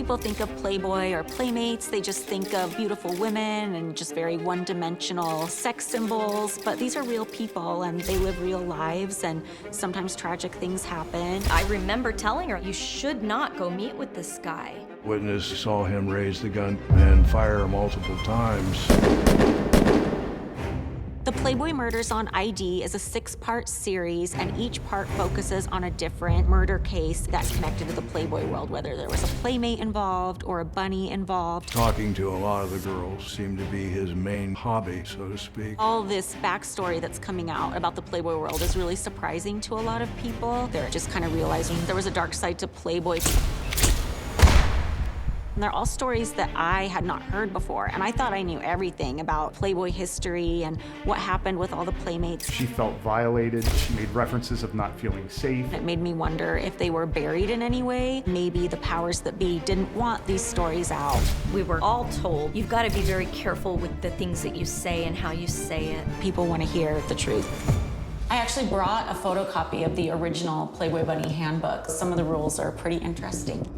people think of Playboy or Playmates, they just think of beautiful women and just very one-dimensional sex symbols, but these are real people and they live real lives and sometimes tragic things happen. I remember telling her, you should not go meet with this guy. Witness saw him raise the gun and fire multiple times. The Playboy Murders on ID is a 6-part series, and each part focuses on a different murder case that's connected to the Playboy world, whether there was a playmate involved or a bunny involved. Talking to a lot of the girls seemed to be his main hobby, so to speak. All this backstory that's coming out about the Playboy world is really surprising to a lot of people. They're just kind of realizing there was a dark side to Playboy. And they're all stories that I had not heard before, and I thought I knew everything about Playboy history and what happened with all the Playmates. She felt violated. She made references of not feeling safe. It made me wonder if they were buried in any way. Maybe the powers that be didn't want these stories out. We were all told, you've got to be very careful with the things that you say and how you say it. People want to hear the truth. I actually brought a photocopy of the original Playboy Bunny handbook. Some of the rules are pretty interesting.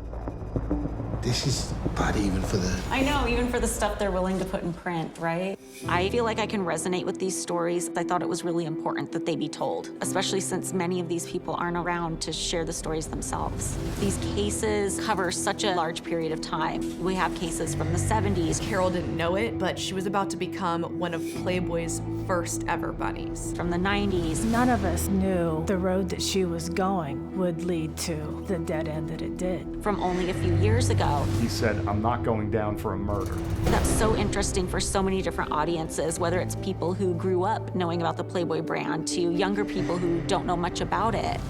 This is bad even for the... I know, even for the stuff they're willing to put in print, right? I feel like I can resonate with these stories. I thought it was really important that they be told, especially since many of these people aren't around to share the stories themselves. These cases cover such a large period of time. We have cases from the 70s. Carol didn't know it, but she was about to become one of Playboy's first ever bunnies. From the 90s. None of us knew the road that she was going would lead to the dead end that it did. From only a few years ago. He said, I'm not going down for a murder. That's so interesting for so many different audiences, whether it's people who grew up knowing about the Playboy brand to younger people who don't know much about it.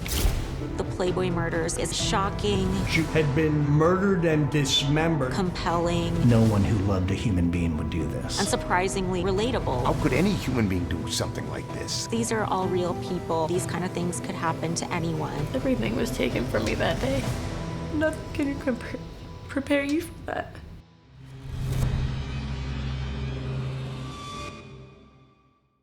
The Playboy Murders is shocking. She had been murdered and dismembered. Compelling. No one who loved a human being would do this. And surprisingly relatable. How could any human being do something like this? These are all real people. These kind of things could happen to anyone. Everything was taken from me that day. Nothing can prepare you for that.